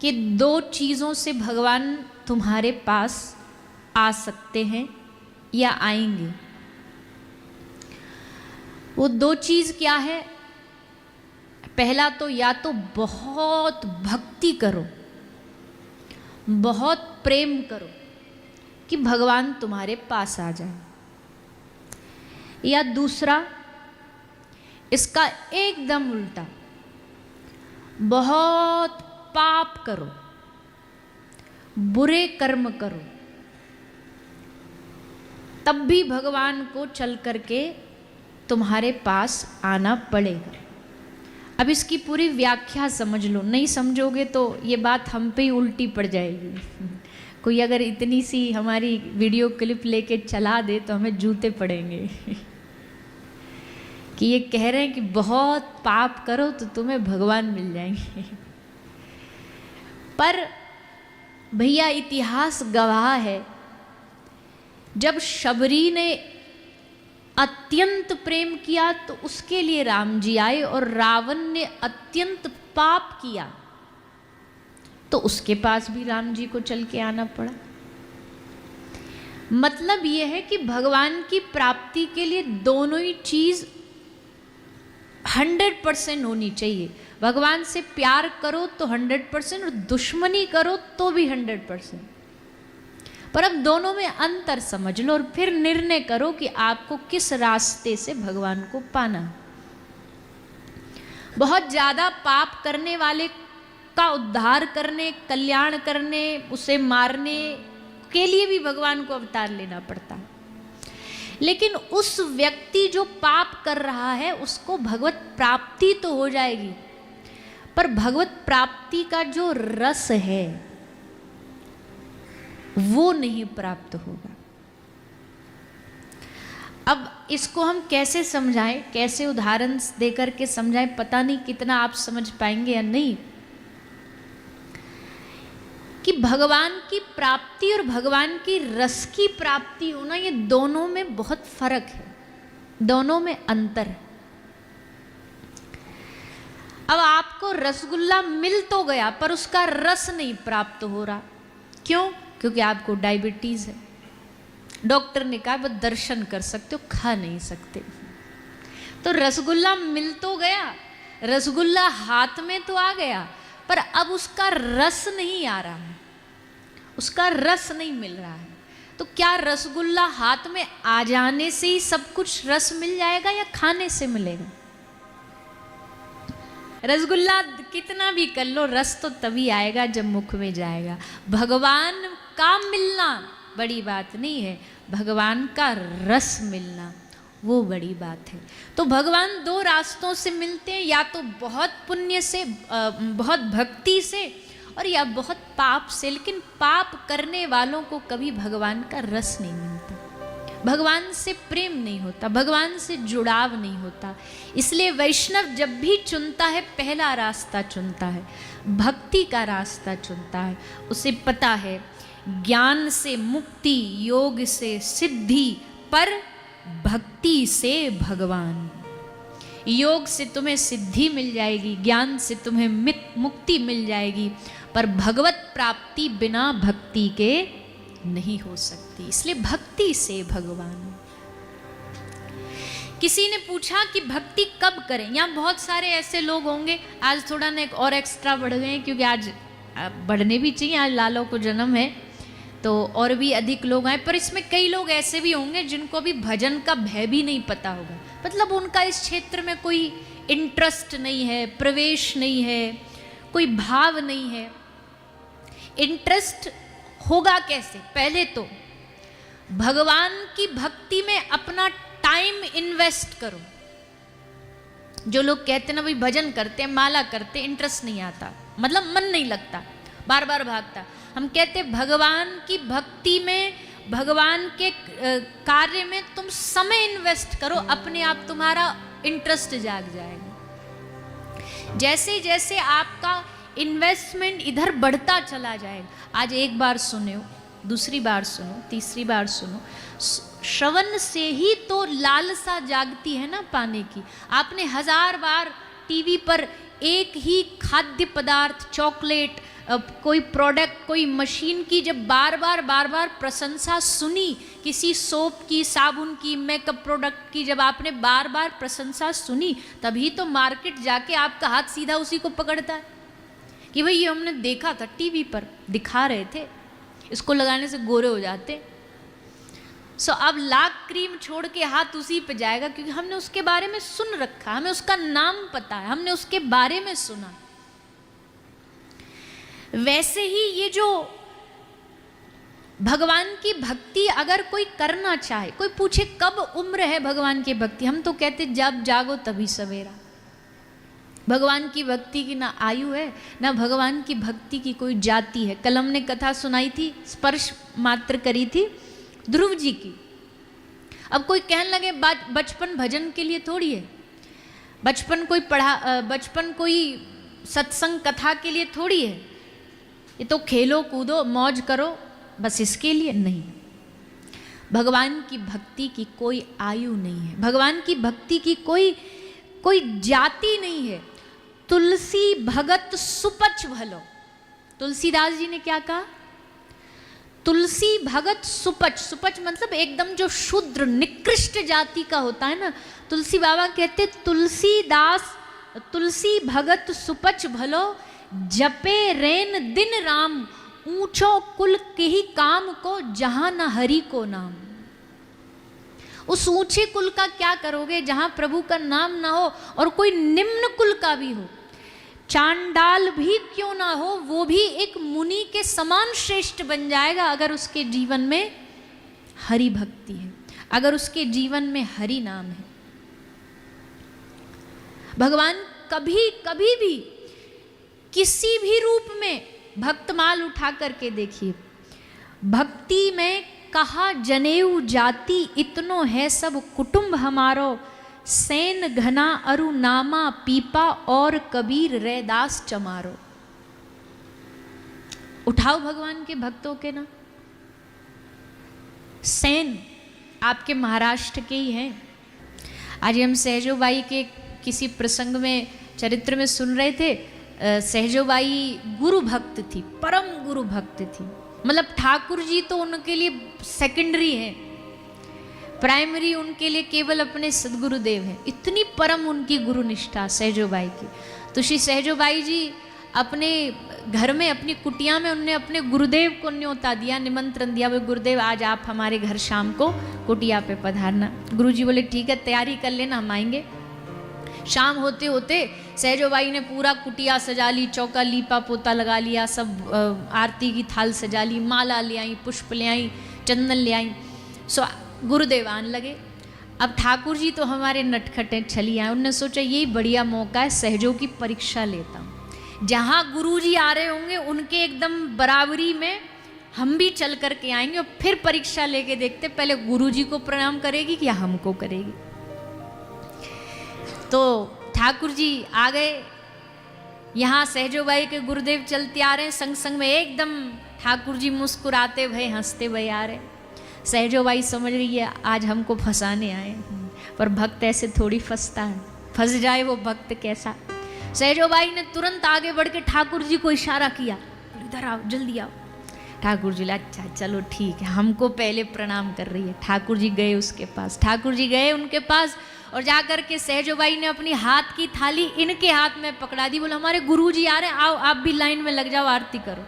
कि दो चीज़ों से भगवान तुम्हारे पास आ सकते हैं या आएंगे। वो दो चीज़ क्या है? पहला तो या तो बहुत भक्ति करो, बहुत प्रेम करो कि भगवान तुम्हारे पास आ जाए, या दूसरा इसका एकदम उल्टा, बहुत पाप करो, बुरे कर्म करो, तब भी भगवान को चल करके तुम्हारे पास आना पड़ेगा। अब इसकी पूरी व्याख्या समझ लो, नहीं समझोगे तो ये बात हम पे ही उल्टी पड़ जाएगी। कोई अगर इतनी सी हमारी वीडियो क्लिप लेके चला दे तो हमें जूते पड़ेंगे कि ये कह रहे हैं कि बहुत पाप करो तो तुम्हें भगवान मिल जाएंगे। पर भैया इतिहास गवाह है, जब शबरी ने अत्यंत प्रेम किया तो उसके लिए राम जी आए, और रावण ने अत्यंत पाप किया तो उसके पास भी राम जी को चल के आना पड़ा। मतलब यह है कि भगवान की प्राप्ति के लिए दोनों ही चीज 100% होनी चाहिए। भगवान से प्यार करो तो 100%, और दुश्मनी करो तो भी 100%। पर अब दोनों में अंतर समझ लो और फिर निर्णय करो कि आपको किस रास्ते से भगवान को पाना। बहुत ज्यादा पाप करने वाले का उद्धार करने, कल्याण करने, उसे मारने के लिए भी भगवान को अवतार लेना पड़ता है। लेकिन उस व्यक्ति जो पाप कर रहा है उसको भगवत प्राप्ति तो हो जाएगी, पर भगवत प्राप्ति का जो रस है वो नहीं प्राप्त होगा। अब इसको हम कैसे समझाएं, कैसे उदाहरण देकर के समझाएं, पता नहीं कितना आप समझ पाएंगे या नहीं, कि भगवान की प्राप्ति और भगवान की रस की प्राप्ति होना, ये दोनों में बहुत फर्क है, दोनों में अंतर है। अब आपको रसगुल्ला मिल तो गया पर उसका रस नहीं प्राप्त हो रहा, क्यों? क्योंकि आपको डायबिटीज है। डॉक्टर ने कहा बस दर्शन कर सकते हो, खा नहीं सकते। तो रसगुल्ला मिल तो गया, रसगुल्ला हाथ में तो आ गया, पर अब उसका रस नहीं आ रहा है, उसका रस नहीं मिल रहा है। तो क्या रसगुल्ला हाथ में आ जाने से ही सब कुछ रस मिल जाएगा या खाने से मिलेगा? रसगुल्ला कितना भी कर लो, रस तो तभी आएगा जब मुख में जाएगा। भगवान का मिलना बड़ी बात नहीं है, भगवान का रस मिलना वो बड़ी बात है। तो भगवान दो रास्तों से मिलते हैं, या तो बहुत पुण्य से, बहुत भक्ति से, और या बहुत पाप से। लेकिन पाप करने वालों को कभी भगवान का रस नहीं मिलता, भगवान से प्रेम नहीं होता, भगवान से जुड़ाव नहीं होता। इसलिए वैष्णव जब भी चुनता है पहला रास्ता चुनता है, भक्ति का रास्ता चुनता है। उसे पता है ज्ञान से मुक्ति, योग से सिद्धि, पर भक्ति से भगवान। योग से तुम्हें सिद्धि मिल जाएगी, ज्ञान से तुम्हें मुक्ति मिल जाएगी, पर भगवत प्राप्ति बिना भक्ति के नहीं हो सकती। इसलिए भक्ति से भगवान। किसी ने पूछा कि भक्ति कब करें? यहाँ बहुत सारे ऐसे लोग होंगे, आज थोड़ा ना एक और एक्स्ट्रा बढ़ गए हैं क्योंकि आज बढ़ने भी चाहिए, आज लालो को जन्म है तो और भी अधिक लोग आए। पर इसमें कई लोग ऐसे भी होंगे जिनको भी भजन का भय भी नहीं पता होगा, मतलब उनका इस क्षेत्र में कोई इंटरेस्ट नहीं है, प्रवेश नहीं है, कोई भाव नहीं है। इंटरेस्ट होगा कैसे? पहले तो भगवान की भक्ति में अपना टाइम इन्वेस्ट करो। जो लोग कहते हैं ना भाई भजन करते हैं, माला करते हैं, इंटरेस्ट नहीं आता, मतलब मन नहीं लगता, बार बार भागता। हम कहते भगवान की भक्ति में, भगवान के कार्य में तुम समय इन्वेस्ट करो, अपने आप तुम्हारा इंटरेस्ट जाग जाएगा। जैसे जैसे आपका इन्वेस्टमेंट इधर बढ़ता चला जाएगा, आज एक बार सुनो, दूसरी बार सुनो, तीसरी बार सुनो, श्रवण से ही तो लालसा जागती है ना पाने की। आपने 1000 बार टीवी पर एक ही खाद्य पदार्थ, चॉकलेट, कोई प्रोडक्ट, कोई मशीन की जब बार बार प्रशंसा सुनी, किसी सोप की, साबुन की, मेकअप प्रोडक्ट की जब आपने बार बार प्रशंसा सुनी, तभी तो मार्केट जाके आपका हाथ सीधा उसी को पकड़ता है कि भाई ये हमने देखा था, टीवी पर दिखा रहे थे, इसको लगाने से गोरे हो जाते। सो अब लाख क्रीम छोड़ के हाथ उसी पे जाएगा, क्योंकि हमने उसके बारे में सुन रखा, हमें उसका नाम पता है, हमने उसके बारे में सुना। वैसे ही ये जो भगवान की भक्ति अगर कोई करना चाहे, कोई पूछे कब उम्र है भगवान की भक्ति, हम तो कहते जब जागो तभी सवेरा। भगवान की भक्ति की ना आयु है, ना भगवान की भक्ति की कोई जाति है। कल हमने कथा सुनाई थी, स्पर्श मात्र करी थी ध्रुव जी की। अब कोई कहने लगे बचपन भजन के लिए थोड़ी है, बचपन कोई सत्संग कथा के लिए थोड़ी है, ये तो खेलो कूदो मौज करो बस इसके लिए नहीं। भगवान की भक्ति की कोई आयु नहीं है, भगवान की भक्ति की कोई जाति नहीं है। तुलसी भगत सुपच भलो, तुलसीदास जी ने क्या कहा? तुलसी भगत सुपच, सुपच मतलब एकदम जो शूद्र निकृष्ट जाति का होता है ना, तुलसी बाबा कहते तुलसी भगत सुपच भलो, जपे रेन दिन राम, ऊंचो कुल के ही काम को, जहां न हरि को नाम। उस ऊंचे कुल का क्या करोगे जहां प्रभु का नाम ना हो, और कोई निम्न कुल का भी हो, चांडाल भी क्यों ना हो, वो भी एक मुनि के समान श्रेष्ठ बन जाएगा अगर उसके जीवन में हरि भक्ति है, अगर उसके जीवन में हरि नाम है। भगवान कभी भी किसी भी रूप में भक्तमाल उठा करके देखिए, भक्ति में कहा जनेऊ जाति, इतनो है सब कुटुंब हमारो, सेन घना अरु नामा, पीपा और कबीर रैदास चमारो। उठाओ भगवान के भक्तों के ना। सेन आपके महाराष्ट्र के ही हैं। आज हम सहजोबाई के किसी प्रसंग में, चरित्र में सुन रहे थे। सहजोबाई गुरु भक्त थी, परम गुरु भक्त थी। मतलब ठाकुर जी तो उनके लिए सेकेंडरी है, प्राइमरी उनके लिए केवल अपने सदगुरुदेव हैं। इतनी परम उनकी गुरु निष्ठा सहजोबाई की। तो श्री सहजोबाई जी अपने घर में, अपनी कुटिया में, उनने अपने गुरुदेव को न्योता दिया, निमंत्रण दिया, वो गुरुदेव आज आप हमारे घर शाम को कुटिया पे पधारना। गुरुजी बोले ठीक है, तैयारी कर लेना, हम आएंगे। शाम होते होते सहजोबाई ने पूरा कुटिया सजा ली, चौका लीपा पोता लगा लिया, सब आरती की थाल सजा ली, माला ले आई, पुष्प ले आई, चंदन ले आई। सो गुरुदेव आने लगे। अब ठाकुर जी तो हमारे नटखटे छली आए, उनने सोचा यही बढ़िया मौका है, सहजों की परीक्षा लेता हूँ। जहाँ गुरुजी आ रहे होंगे उनके एकदम बराबरी में हम भी चल करके आएंगे और फिर परीक्षा लेके देखते पहले गुरुजी को प्रणाम करेगी या हमको करेगी। तो ठाकुर जी आ गए। यहाँ सहजोबाई के गुरुदेव चलते आ रहे हैं, संग संग में एकदम ठाकुर जी मुस्कुराते भये हंसते भये आ रहे। सहजोबाई समझ रही है आज हमको फंसाने आए, पर भक्त ऐसे थोड़ी फंसता है, फंस जाए वो भक्त कैसा। सहजोबाई ने तुरंत आगे बढ़ के ठाकुर जी को इशारा किया, इधर आओ, जल्दी आओ। ठाकुर जी अच्छा चलो ठीक है, हमको पहले प्रणाम कर रही है। ठाकुर जी गए उसके पास, ठाकुर जी गए उनके पास और जाकर के सहजोबाई ने अपनी हाथ की थाली इनके हाथ में पकड़ा दी। बोले हमारे गुरुजी आ रहे हैं, आओ आप भी लाइन में लग जाओ, आरती करो।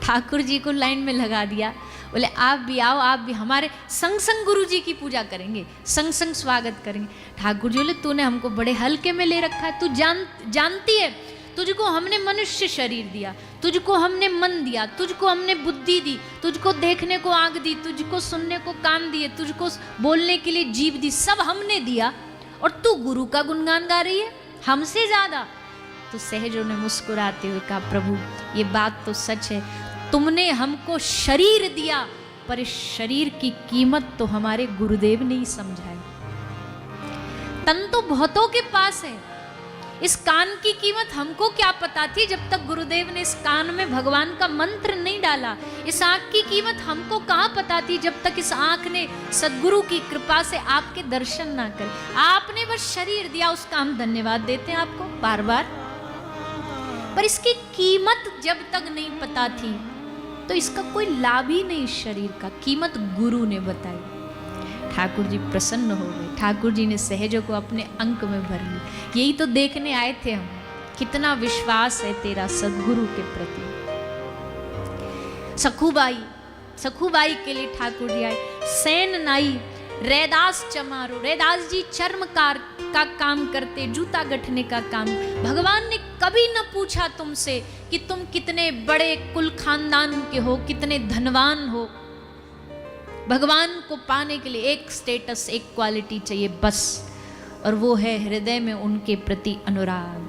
ठाकुर जी को लाइन में लगा दिया। बोले आप भी आओ, आप भी हमारे संग संग गुरु जी की पूजा करेंगे, संग संग स्वागत करेंगे। ठाकुर जी बोले तूने हमको बड़े हल्के में ले रखा है, तू जानती है तुझको हमने मनुष्य शरीर दिया, तुझको हमने मन दिया, तुझको हमने बुद्धि दी, तुझको देखने को आंख दी, तुझको सुनने को कान दिए, तुझको बोलने के लिए जीभ दी, सब हमने दिया, और तू गुरु का गुणगान गा रही है हमसे ज्यादा। तो सहजों ने मुस्कुराते हुए कहा प्रभु ये बात तो सच है, तुमने हमको शरीर दिया पर इस शरीर की कीमत तो हमारे गुरुदेव ने ही समझाई। तन तो बहुतों के पास है, इस कान की कीमत हमको क्या पता थी जब तक गुरुदेव ने इस कान में भगवान का मंत्र नहीं डाला। इस आंख की कीमत हमको कहाँ पता थी जब तक इस आंख ने सदगुरु की कृपा से आपके दर्शन ना करे। आपने बस शरीर दिया, उसका हम धन्यवाद देते हैं आपको बार बार। पर इसकी कीमत जब तक नहीं पता थी तो इसका कोई लाभ ही नहीं शरीर का। कीमत गुरु ने बताई। ठाकुर जी प्रसन्न हो गए। ठाकुर जी ने सहजों को अपने अंक में भर ली। यही तो देखने आए थे हम, कितना विश्वास है तेरा सदगुरु के प्रति। सखुबाई के लिए ठाकुर जी आए। सेन नाई रैदास चमारो, रैदास जी चर्मकार का काम करते, जूता गठने का काम। भगवान ने कभी न पूछा तुमसे कि तुम कितने बड़े कुल खानदान के हो, कितने धनवान हो। भगवान को पाने के लिए एक स्टेटस, एक क्वालिटी चाहिए बस, और वो है हृदय में उनके प्रति अनुराग।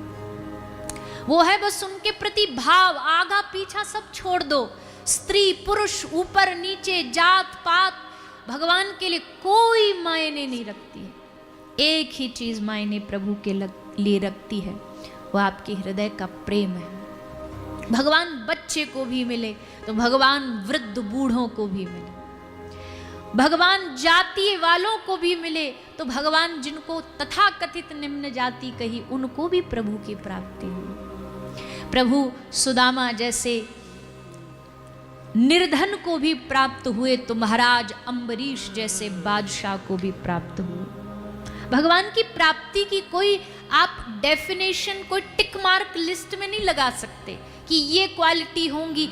वो है बस उनके प्रति भाव। आगा पीछा सब छोड़ दो, स्त्री पुरुष ऊपर नीचे जात पात भगवान के लिए कोई मायने नहीं रखती है। एक ही चीज मायने प्रभु के लिए रखती है, वो आपके हृदय का प्रेम है। भगवान बच्चे को भी मिले तो भगवान वृद्ध बूढ़ों को भी मिले, भगवान जाति वालों को भी मिले तो भगवान जिनको तथाकथित निम्न जाति कही उनको भी प्रभु की प्राप्ति हुई। प्रभु सुदामा जैसे निर्धन को भी प्राप्त हुए तो महाराज अम्बरीश जैसे बादशाह को भी प्राप्त हुए। भगवान की प्राप्ति की कोई आप डेफिनेशन, कोई टिक मार्क लिस्ट में नहीं लगा सकते कि ये क्वालिटी होंगी।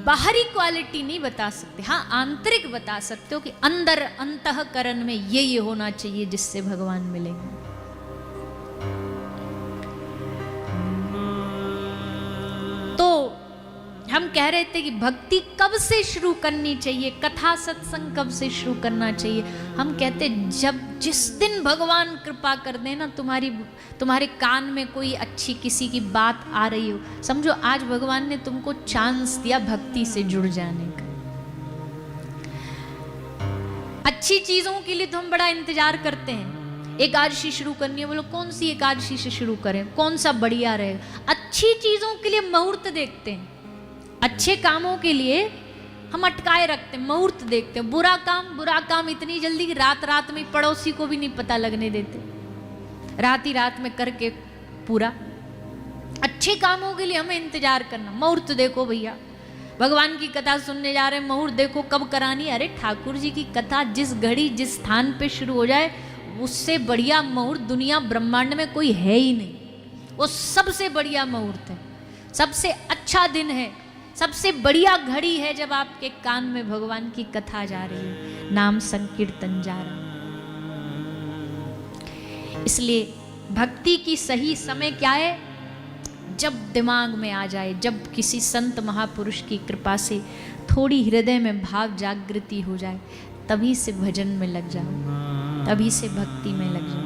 बाहरी क्वालिटी नहीं बता सकते, हाँ आंतरिक बता सकते हो कि अंदर अंतःकरण में ये होना चाहिए जिससे भगवान मिलेंगे। तो हम कह रहे थे कि भक्ति कब से शुरू करनी चाहिए, कथा सत्संग कब से शुरू करना चाहिए। हम कहते जब जिस दिन भगवान कृपा कर दे ना, तुम्हारे कान में कोई अच्छी किसी की बात आ रही हो, समझो आज भगवान ने तुमको चांस दिया भक्ति से जुड़ जाने का। अच्छी चीजों के लिए तो हम बड़ा इंतजार करते हैं। एकादशी शुरू करनी है, बोलो कौन सी एकादशी से शुरू करें, कौन सा बढ़िया रहेगा। अच्छी चीजों के लिए मुहूर्त देखते हैं, अच्छे कामों के लिए हम अटकाए रखते हैं, मुहूर्त देखते हैं। बुरा काम इतनी जल्दी कि रात में पड़ोसी को भी नहीं पता लगने देते, रात ही रात में करके पूरा। अच्छे कामों के लिए हमें इंतजार करना। मुहूर्त देखो भैया, भगवान की कथा सुनने जा रहे हैं, मुहूर्त देखो कब करानी। अरे ठाकुर जी की कथा जिस घड़ी जिस स्थान पे शुरू हो जाए उससे बढ़िया मुहूर्त दुनिया ब्रह्मांड में कोई है ही नहीं। वो सबसे बढ़िया मुहूर्त है, सबसे अच्छा दिन है, सबसे बढ़िया घड़ी है जब आपके कान में भगवान की कथा जा रही है, नाम संकीर्तन जा रहा है। इसलिए भक्ति की सही समय क्या है? जब दिमाग में आ जाए, जब किसी संत महापुरुष की कृपा से थोड़ी हृदय में भाव जागृति हो जाए, तभी से भजन में लग जाओ, तभी से भक्ति में लग जाओ।